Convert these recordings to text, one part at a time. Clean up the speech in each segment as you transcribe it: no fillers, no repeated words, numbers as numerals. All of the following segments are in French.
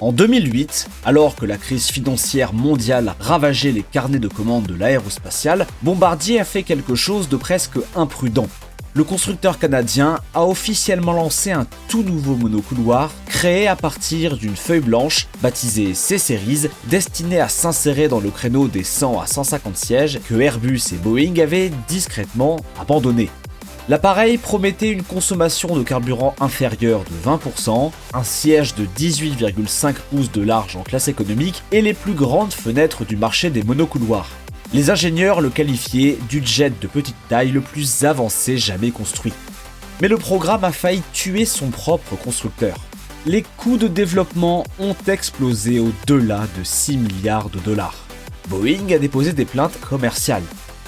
En 2008, alors que la crise financière mondiale ravageait les carnets de commandes de l'aérospatiale, Bombardier a fait quelque chose de presque imprudent. Le constructeur canadien a officiellement lancé un tout nouveau monocouloir créé à partir d'une feuille blanche baptisée C-Series, destinée à s'insérer dans le créneau des 100 à 150 sièges que Airbus et Boeing avaient discrètement abandonné. L'appareil promettait une consommation de carburant inférieure de 20%, un siège de 18,5 pouces de large en classe économique et les plus grandes fenêtres du marché des monocouloirs. Les ingénieurs le qualifiaient du jet de petite taille le plus avancé jamais construit. Mais le programme a failli tuer son propre constructeur. Les coûts de développement ont explosé au-delà de 6 milliards de dollars. Boeing a déposé des plaintes commerciales.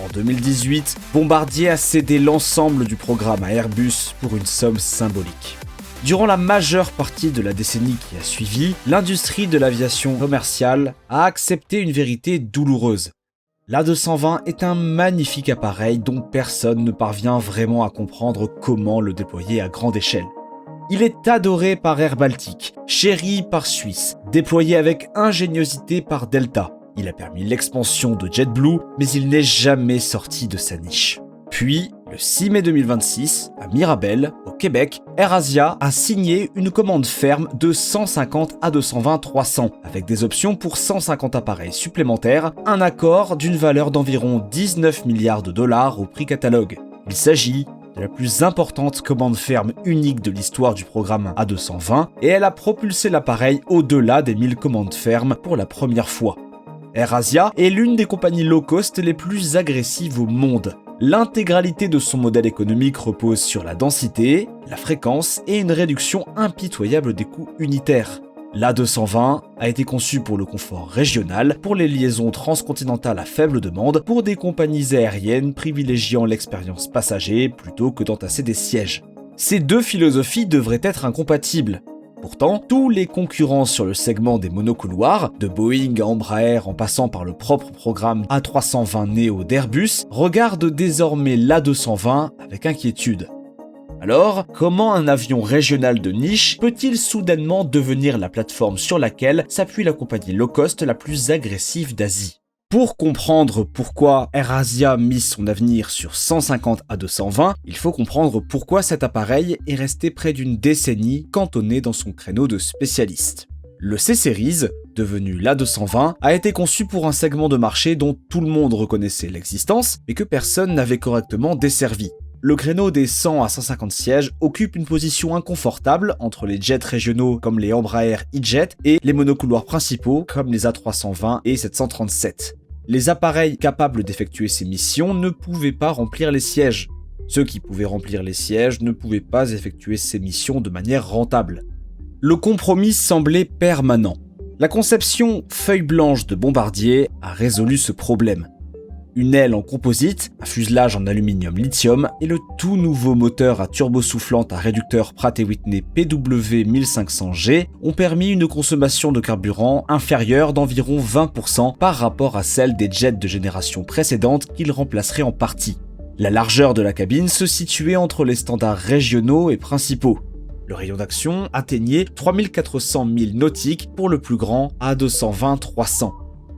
En 2018, Bombardier a cédé l'ensemble du programme à Airbus pour une somme symbolique. Durant la majeure partie de la décennie qui a suivi, l'industrie de l'aviation commerciale a accepté une vérité douloureuse. L'A220 est un magnifique appareil dont personne ne parvient vraiment à comprendre comment le déployer à grande échelle. Il est adoré par Air Baltic, chéri par Suisse, déployé avec ingéniosité par Delta. Il a permis l'expansion de JetBlue, mais il n'est jamais sorti de sa niche. Puis, le 6 mai 2026, à Mirabel, au Québec, AirAsia a signé une commande ferme de 150 A220-300, avec des options pour 150 appareils supplémentaires, un accord d'une valeur d'environ 19 milliards de dollars au prix catalogue. Il s'agit de la plus importante commande ferme unique de l'histoire du programme A220, et elle a propulsé l'appareil au-delà des 1000 commandes fermes pour la première fois. AirAsia est l'une des compagnies low-cost les plus agressives au monde. L'intégralité de son modèle économique repose sur la densité, la fréquence et une réduction impitoyable des coûts unitaires. L'A220 a été conçu pour le confort régional, pour les liaisons transcontinentales à faible demande, pour des compagnies aériennes privilégiant l'expérience passager plutôt que d'entasser des sièges. Ces deux philosophies devraient être incompatibles. Pourtant, tous les concurrents sur le segment des monocouloirs, de Boeing à Embraer en passant par le propre programme A320 Neo d'Airbus, regardent désormais l'A220 avec inquiétude. Alors, comment un avion régional de niche peut-il soudainement devenir la plateforme sur laquelle s'appuie la compagnie low-cost la plus agressive d'Asie ? Pour comprendre pourquoi AirAsia mise son avenir sur 150 A220, il faut comprendre pourquoi cet appareil est resté près d'une décennie cantonné dans son créneau de spécialiste. Le C-Series, devenu l'A220, a été conçu pour un segment de marché dont tout le monde reconnaissait l'existence, mais que personne n'avait correctement desservi. Le créneau des 100 à 150 sièges occupe une position inconfortable entre les jets régionaux comme les Embraer E-Jet et les monocouloirs principaux comme les A320 et 737. Les appareils capables d'effectuer ces missions ne pouvaient pas remplir les sièges. Ceux qui pouvaient remplir les sièges ne pouvaient pas effectuer ces missions de manière rentable. Le compromis semblait permanent. La conception feuille blanche de Bombardier a résolu ce problème. Une aile en composite, un fuselage en aluminium lithium et le tout nouveau moteur à turbo soufflante à réducteur Pratt & Whitney PW1500G ont permis une consommation de carburant inférieure d'environ 20% par rapport à celle des jets de génération précédente qu'ils remplaceraient en partie. La largeur de la cabine se situait entre les standards régionaux et principaux. Le rayon d'action atteignait 3400 milles nautiques pour le plus grand A220-300.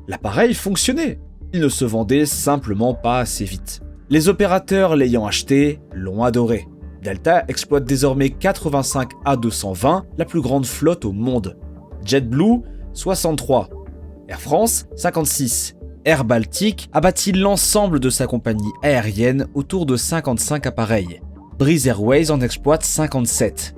L'appareil fonctionnait. Il ne se vendait simplement pas assez vite. Les opérateurs l'ayant acheté l'ont adoré. Delta exploite désormais 85 A220, la plus grande flotte au monde. JetBlue, 63. Air France, 56. Air Baltic a bâti l'ensemble de sa compagnie aérienne autour de 55 appareils. Breeze Airways en exploite 57.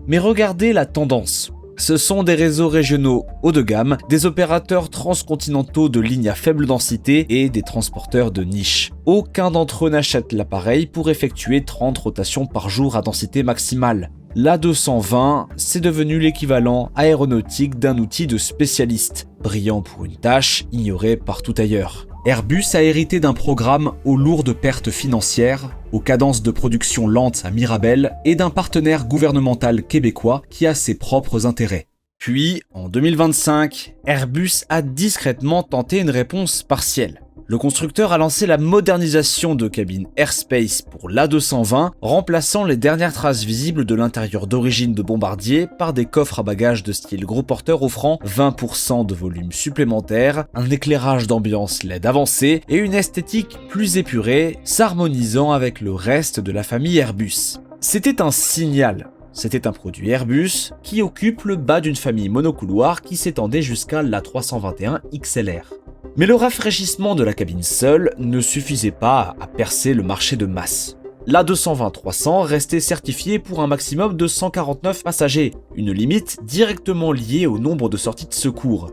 Mais regardez la tendance. Ce sont des réseaux régionaux haut de gamme, des opérateurs transcontinentaux de lignes à faible densité et des transporteurs de niche. Aucun d'entre eux n'achète l'appareil pour effectuer 30 rotations par jour à densité maximale. L'A220, c'est devenu l'équivalent aéronautique d'un outil de spécialiste, brillant pour une tâche ignorée partout ailleurs. Airbus a hérité d'un programme aux lourdes pertes financières, aux cadences de production lentes à Mirabel et d'un partenaire gouvernemental québécois qui a ses propres intérêts. Puis, en 2025, Airbus a discrètement tenté une réponse partielle. Le constructeur a lancé la modernisation de cabines Airspace pour l'A220, remplaçant les dernières traces visibles de l'intérieur d'origine de Bombardier par des coffres à bagages de style gros porteur offrant 20% de volume supplémentaire, un éclairage d'ambiance LED avancé et une esthétique plus épurée, s'harmonisant avec le reste de la famille Airbus. C'était un signal. C'était un produit Airbus qui occupe le bas d'une famille monocouloir qui s'étendait jusqu'à l'A321 XLR. Mais le rafraîchissement de la cabine seule ne suffisait pas à percer le marché de masse. L'A220-300 restait certifié pour un maximum de 149 passagers, une limite directement liée au nombre de sorties de secours.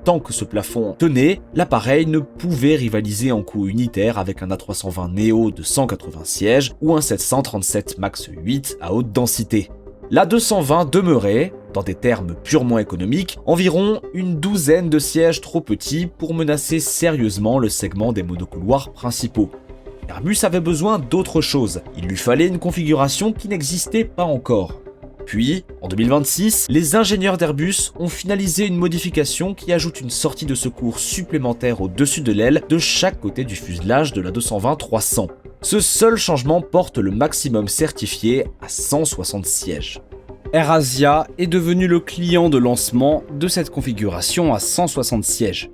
Tant que ce plafond tenait, l'appareil ne pouvait rivaliser en coût unitaire avec un A320 Neo de 180 sièges ou un 737 MAX 8 à haute densité. L'A220 demeurait, dans des termes purement économiques, environ une douzaine de sièges trop petits pour menacer sérieusement le segment des monocouloirs principaux. Airbus avait besoin d'autre chose, il lui fallait une configuration qui n'existait pas encore. Puis, en 2026, les ingénieurs d'Airbus ont finalisé une modification qui ajoute une sortie de secours supplémentaire au-dessus de l'aile de chaque côté du fuselage de l'A220-300. Ce seul changement porte le maximum certifié à 160 sièges. AirAsia est devenu le client de lancement de cette configuration à 160 sièges.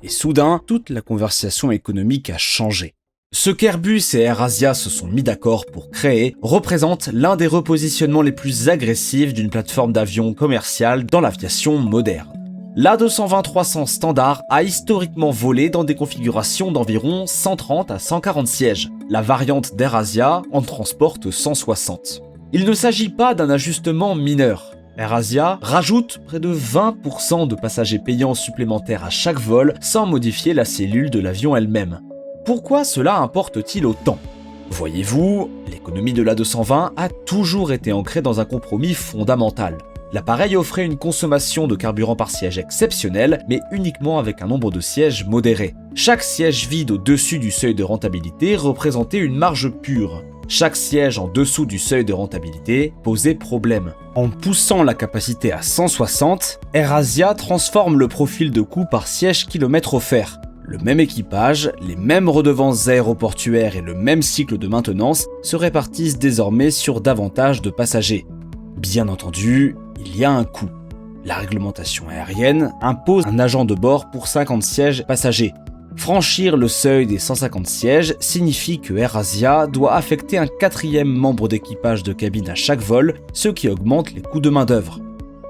Et soudain, toute la conversation économique a changé. Ce qu'Airbus et AirAsia se sont mis d'accord pour créer représente l'un des repositionnements les plus agressifs d'une plateforme d'avion commerciale dans l'aviation moderne. L'A220-300 standard a historiquement volé dans des configurations d'environ 130 à 140 sièges. La variante d'AirAsia en transporte 160. Il ne s'agit pas d'un ajustement mineur. AirAsia rajoute près de 20% de passagers payants supplémentaires à chaque vol sans modifier la cellule de l'avion elle-même. Pourquoi cela importe-t-il autant ? Voyez-vous, l'économie de l'A220 a toujours été ancrée dans un compromis fondamental. L'appareil offrait une consommation de carburant par siège exceptionnelle, mais uniquement avec un nombre de sièges modéré. Chaque siège vide au-dessus du seuil de rentabilité représentait une marge pure. Chaque siège en dessous du seuil de rentabilité posait problème. En poussant la capacité à 160, AirAsia transforme le profil de coût par siège kilomètre offert. Le même équipage, les mêmes redevances aéroportuaires et le même cycle de maintenance se répartissent désormais sur davantage de passagers. Bien entendu, il y a un coût. La réglementation aérienne impose un agent de bord pour 50 sièges passagers. Franchir le seuil des 150 sièges signifie que AirAsia doit affecter un 4e membre d'équipage de cabine à chaque vol, ce qui augmente les coûts de main-d'œuvre.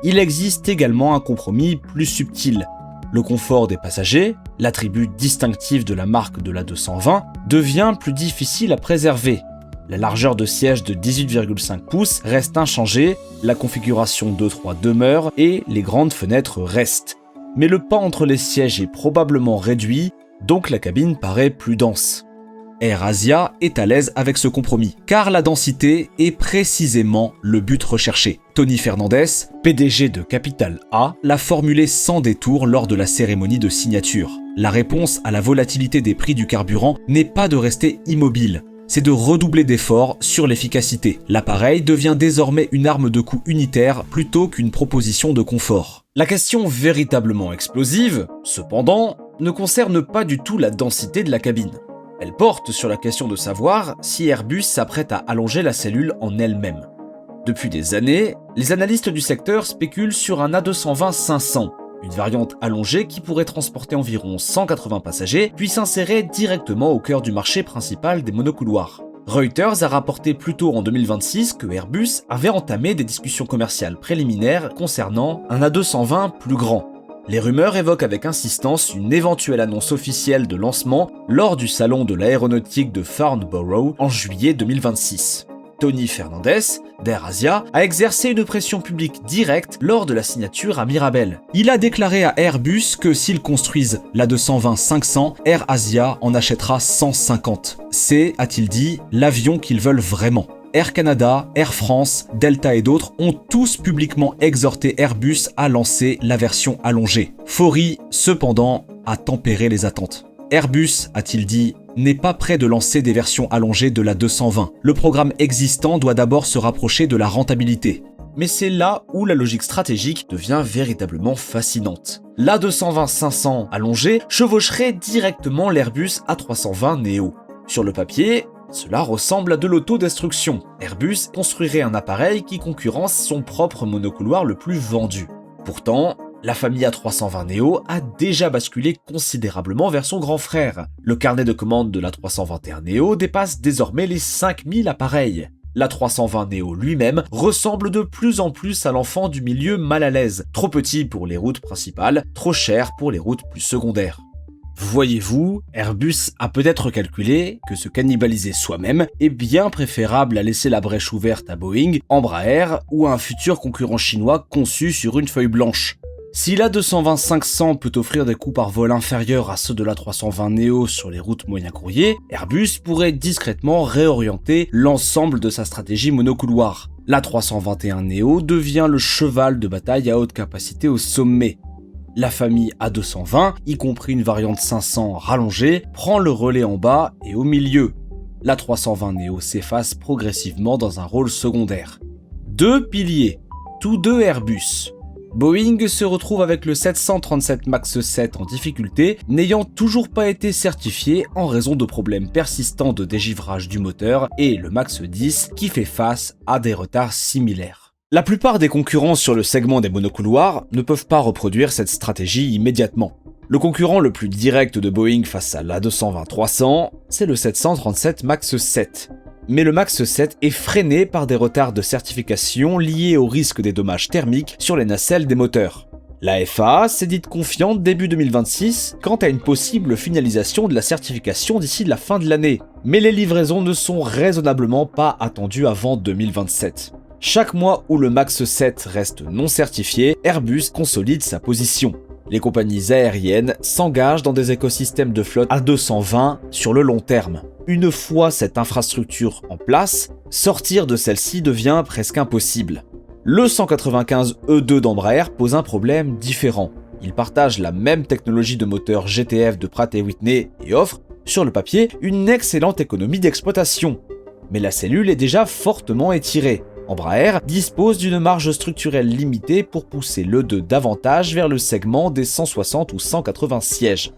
Il existe également un compromis plus subtil. Le confort des passagers, l'attribut distinctif de la marque de l'A220, devient plus difficile à préserver. La largeur de siège de 18,5 pouces reste inchangée, la configuration 2-3 demeure et les grandes fenêtres restent. Mais le pan entre les sièges est probablement réduit, donc la cabine paraît plus dense. AirAsia est à l'aise avec ce compromis, car la densité est précisément le but recherché. Tony Fernandez, PDG de Capital A, l'a formulé sans détour lors de la cérémonie de signature. La réponse à la volatilité des prix du carburant n'est pas de rester immobile, c'est de redoubler d'efforts sur l'efficacité. L'appareil devient désormais une arme de coût unitaire plutôt qu'une proposition de confort. La question véritablement explosive, cependant, ne concerne pas du tout la densité de la cabine. Elle porte sur la question de savoir si Airbus s'apprête à allonger la cellule en elle-même. Depuis des années, les analystes du secteur spéculent sur un A220-500, une variante allongée qui pourrait transporter environ 180 passagers, puis s'insérer directement au cœur du marché principal des monocouloirs. Reuters a rapporté plus tôt en 2026 que Airbus avait entamé des discussions commerciales préliminaires concernant un A220 plus grand. Les rumeurs évoquent avec insistance une éventuelle annonce officielle de lancement lors du salon de l'aéronautique de Farnborough en juillet 2026. Tony Fernandez, d'AirAsia, a exercé une pression publique directe lors de la signature à Mirabel. Il a déclaré à Airbus que s'ils construisent l'A220-500, AirAsia en achètera 150. C'est, a-t-il dit, l'avion qu'ils veulent vraiment. Air Canada, Air France, Delta et d'autres ont tous publiquement exhorté Airbus à lancer la version allongée. Faury, cependant, a tempéré les attentes. Airbus, a-t-il dit, n'est pas prêt de lancer des versions allongées de la 220. Le programme existant doit d'abord se rapprocher de la rentabilité. Mais c'est là où la logique stratégique devient véritablement fascinante. L'A220-500 allongé chevaucherait directement l'Airbus A320neo. Sur le papier, cela ressemble à de l'autodestruction. Airbus construirait un appareil qui concurrence son propre monocouloir le plus vendu. Pourtant, la famille A320neo a déjà basculé considérablement vers son grand frère. Le carnet de commandes de l'A321neo dépasse désormais les 5000 appareils. L'A320neo lui-même ressemble de plus en plus à l'enfant du milieu mal à l'aise, trop petit pour les routes principales, trop cher pour les routes plus secondaires. Voyez-vous, Airbus a peut-être calculé que se cannibaliser soi-même est bien préférable à laisser la brèche ouverte à Boeing, Embraer ou à un futur concurrent chinois conçu sur une feuille blanche. Si l'A220-500 peut offrir des coûts par vol inférieurs à ceux de l'A320neo sur les routes moyen courrier, Airbus pourrait discrètement réorienter l'ensemble de sa stratégie monocouloir. L'A321neo devient le cheval de bataille à haute capacité au sommet. La famille A220, y compris une variante 500 rallongée, prend le relais en bas et au milieu. L'A320neo s'efface progressivement dans un rôle secondaire. Deux piliers, tous deux Airbus. Boeing se retrouve avec le 737 MAX 7 en difficulté, n'ayant toujours pas été certifié en raison de problèmes persistants de dégivrage du moteur, et le MAX 10 qui fait face à des retards similaires. La plupart des concurrents sur le segment des monocouloirs ne peuvent pas reproduire cette stratégie immédiatement. Le concurrent le plus direct de Boeing face à l'A220-300, c'est le 737 MAX 7. Mais le MAX 7 est freiné par des retards de certification liés au risque des dommages thermiques sur les nacelles des moteurs. La FAA s'est dite confiante début 2026 quant à une possible finalisation de la certification d'ici la fin de l'année, mais les livraisons ne sont raisonnablement pas attendues avant 2027. Chaque mois où le MAX 7 reste non certifié, Airbus consolide sa position. Les compagnies aériennes s'engagent dans des écosystèmes de flotte A220 sur le long terme. Une fois cette infrastructure en place, sortir de celle-ci devient presque impossible. Le 195E2 d'Embraer pose un problème différent. Il partage la même technologie de moteur GTF de Pratt & Whitney et offre, sur le papier, une excellente économie d'exploitation. Mais la cellule est déjà fortement étirée. Embraer dispose d'une marge structurelle limitée pour pousser l'E2 davantage vers le segment des 160 ou 180 sièges.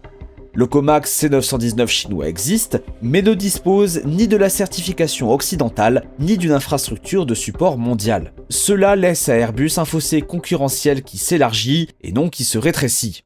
Le Comac C919 chinois existe, mais ne dispose ni de la certification occidentale, ni d'une infrastructure de support mondial. Cela laisse à Airbus un fossé concurrentiel qui s'élargit et non qui se rétrécit.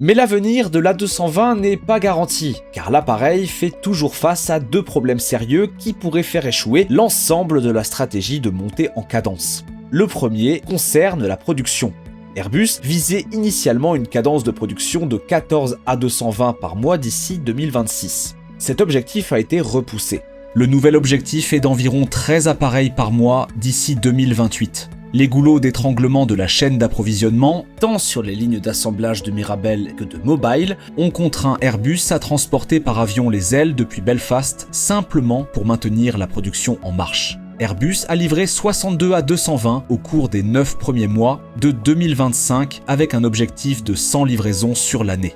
Mais l'avenir de l'A220 n'est pas garanti, car l'appareil fait toujours face à deux problèmes sérieux qui pourraient faire échouer l'ensemble de la stratégie de montée en cadence. Le premier concerne la production. Airbus visait initialement une cadence de production de 14 A220 par mois d'ici 2026. Cet objectif a été repoussé. Le nouvel objectif est d'environ 13 appareils par mois d'ici 2028. Les goulots d'étranglement de la chaîne d'approvisionnement, tant sur les lignes d'assemblage de Mirabel que de Mobile, ont contraint Airbus à transporter par avion les ailes depuis Belfast simplement pour maintenir la production en marche. Airbus a livré 62 A220 au cours des 9 premiers mois de 2025 avec un objectif de 100 livraisons sur l'année.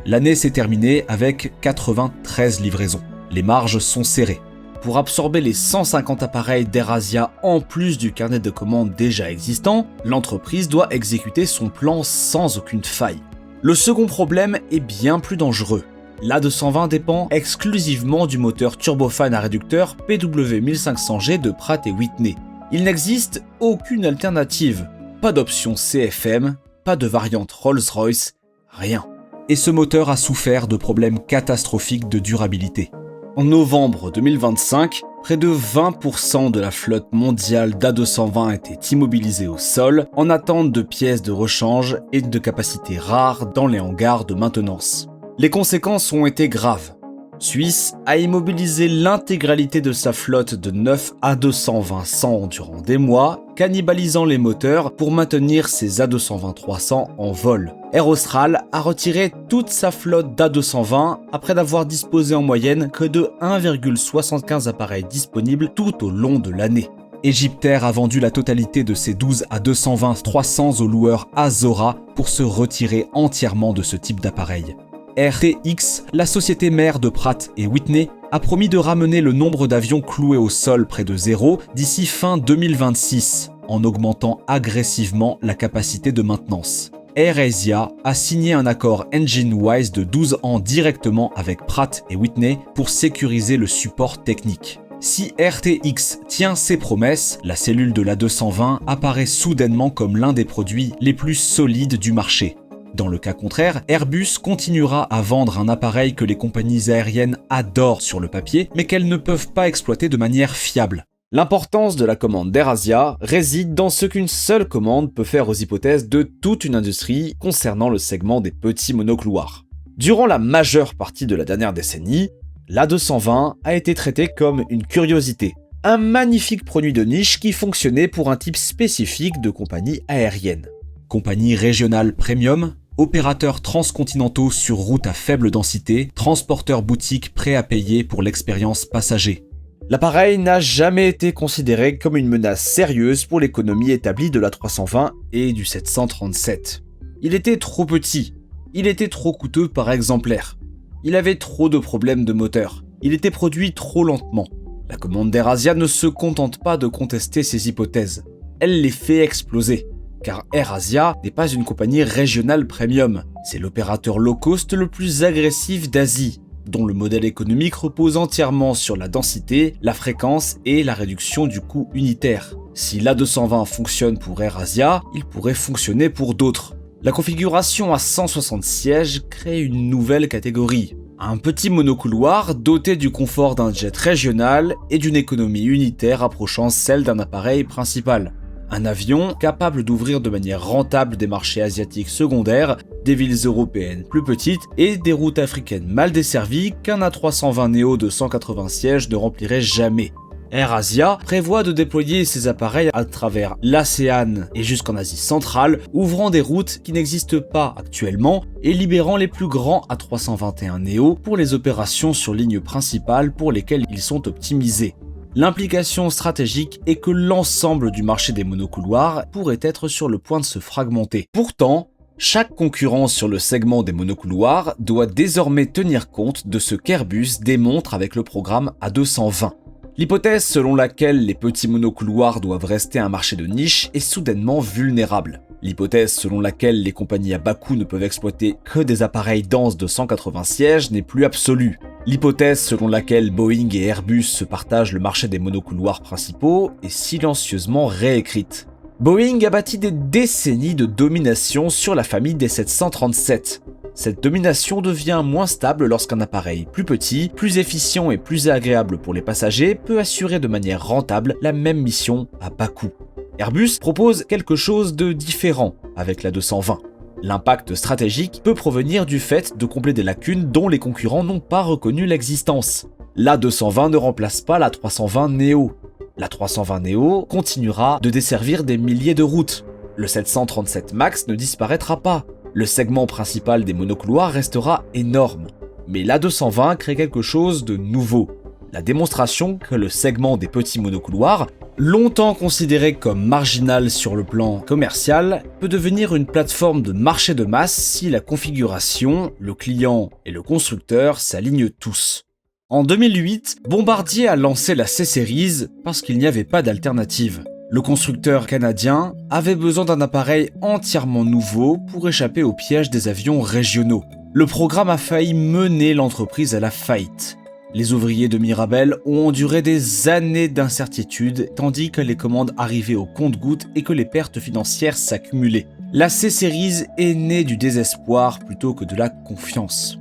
L'année s'est terminée avec 93 livraisons. Les marges sont serrées. Pour absorber les 150 appareils d'AirAsia en plus du carnet de commandes déjà existant, l'entreprise doit exécuter son plan sans aucune faille. Le second problème est bien plus dangereux. L'A220 dépend exclusivement du moteur turbofan à réducteur PW1500G de Pratt & Whitney. Il n'existe aucune alternative. Pas d'option CFM, pas de variante Rolls-Royce, rien. Et ce moteur a souffert de problèmes catastrophiques de durabilité. En novembre 2025, près de 20% de la flotte mondiale d'A220 était immobilisée au sol en attente de pièces de rechange et de capacités rares dans les hangars de maintenance. Les conséquences ont été graves. Suisse a immobilisé l'intégralité de sa flotte de 9 A220-100 durant des mois, cannibalisant les moteurs pour maintenir ses A220-300 en vol. Air Austral a retiré toute sa flotte d'A220 après n'avoir disposé en moyenne que de 1,75 appareils disponibles tout au long de l'année. Egyptair a vendu la totalité de ses 12 A220-300 au loueur Azora pour se retirer entièrement de ce type d'appareil. RTX, la société mère de Pratt & Whitney, a promis de ramener le nombre d'avions cloués au sol près de zéro d'ici fin 2026. en augmentant agressivement la capacité de maintenance. AirAsia a signé un accord EngineWise de 12 ans directement avec Pratt & Whitney pour sécuriser le support technique. Si RTX tient ses promesses, la cellule de l'A220 apparaît soudainement comme l'un des produits les plus solides du marché. Dans le cas contraire, Airbus continuera à vendre un appareil que les compagnies aériennes adorent sur le papier, mais qu'elles ne peuvent pas exploiter de manière fiable. L'importance de la commande d'AirAsia réside dans ce qu'une seule commande peut faire aux hypothèses de toute une industrie concernant le segment des petits monocouloirs. Durant la majeure partie de la dernière décennie, l'A220 a été traité comme une curiosité, un magnifique produit de niche qui fonctionnait pour un type spécifique de compagnie aérienne. Compagnie régionale premium, opérateurs transcontinentaux sur route à faible densité, transporteurs boutiques prêts à payer pour l'expérience passager. L'appareil n'a jamais été considéré comme une menace sérieuse pour l'économie établie de l'A320 et du 737. Il était trop petit, il était trop coûteux par exemplaire, il avait trop de problèmes de moteur, il était produit trop lentement. La commande d'AirAsia ne se contente pas de contester ces hypothèses, elle les fait exploser. Car AirAsia n'est pas une compagnie régionale premium, c'est l'opérateur low cost le plus agressif d'Asie, dont le modèle économique repose entièrement sur la densité, la fréquence et la réduction du coût unitaire. Si l'A220 fonctionne pour AirAsia, il pourrait fonctionner pour d'autres. La configuration à 160 sièges crée une nouvelle catégorie. Un petit monocouloir doté du confort d'un jet régional et d'une économie unitaire approchant celle d'un appareil principal. Un avion capable d'ouvrir de manière rentable des marchés asiatiques secondaires, des villes européennes plus petites et des routes africaines mal desservies qu'un A320neo de 180 sièges ne remplirait jamais. AirAsia prévoit de déployer ces appareils à travers l'ASEAN et jusqu'en Asie centrale, ouvrant des routes qui n'existent pas actuellement et libérant les plus grands A321neo pour les opérations sur ligne principale pour lesquelles ils sont optimisés. L'implication stratégique est que l'ensemble du marché des monocouloirs pourrait être sur le point de se fragmenter. Pourtant, chaque concurrent sur le segment des monocouloirs doit désormais tenir compte de ce qu'Airbus démontre avec le programme A220. L'hypothèse selon laquelle les petits monocouloirs doivent rester un marché de niche est soudainement vulnérable. L'hypothèse selon laquelle les compagnies à bas coût ne peuvent exploiter que des appareils denses de 180 sièges n'est plus absolue. L'hypothèse selon laquelle Boeing et Airbus se partagent le marché des monocouloirs principaux est silencieusement réécrite. Boeing a bâti des décennies de domination sur la famille des 737. Cette domination devient moins stable lorsqu'un appareil plus petit, plus efficient et plus agréable pour les passagers peut assurer de manière rentable la même mission à bas coût. Airbus propose quelque chose de différent avec l'A220. L'impact stratégique peut provenir du fait de combler des lacunes dont les concurrents n'ont pas reconnu l'existence. L'A220 ne remplace pas l'A320neo. L'A320neo continuera de desservir des milliers de routes. Le 737 MAX ne disparaîtra pas. Le segment principal des monocouloirs restera énorme. Mais l'A220 crée quelque chose de nouveau. La démonstration que le segment des petits monocouloirs, longtemps considéré comme marginal sur le plan commercial, peut devenir une plateforme de marché de masse si la configuration, le client et le constructeur s'alignent tous. En 2008, Bombardier a lancé la C-Series parce qu'il n'y avait pas d'alternative. Le constructeur canadien avait besoin d'un appareil entièrement nouveau pour échapper au piège des avions régionaux. Le programme a failli mener l'entreprise à la faillite. Les ouvriers de Mirabel ont enduré des années d'incertitude, tandis que les commandes arrivaient au compte-gouttes et que les pertes financières s'accumulaient. La C-Series est née du désespoir plutôt que de la confiance.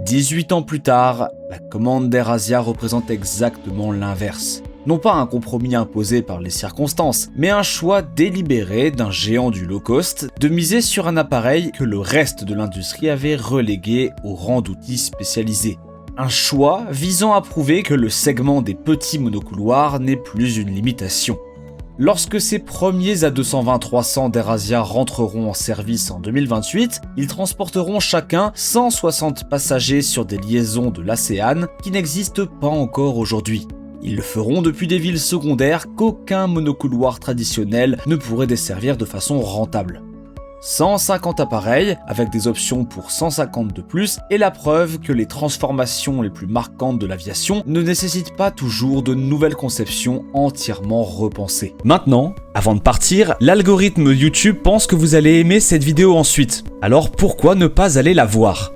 18 ans plus tard, la commande d'AirAsia représente exactement l'inverse. Non pas un compromis imposé par les circonstances, mais un choix délibéré d'un géant du low-cost de miser sur un appareil que le reste de l'industrie avait relégué au rang d'outils spécialisés. Un choix visant à prouver que le segment des petits monocouloirs n'est plus une limitation. Lorsque ces premiers A220-300 d'AirAsia rentreront en service en 2028, ils transporteront chacun 160 passagers sur des liaisons de l'ASEAN qui n'existent pas encore aujourd'hui. Ils le feront depuis des villes secondaires qu'aucun monocouloir traditionnel ne pourrait desservir de façon rentable. 150 appareils, avec des options pour 150 de plus, est la preuve que les transformations les plus marquantes de l'aviation ne nécessitent pas toujours de nouvelles conceptions entièrement repensées. Maintenant, avant de partir, l'algorithme YouTube pense que vous allez aimer cette vidéo ensuite. Alors pourquoi ne pas aller la voir ?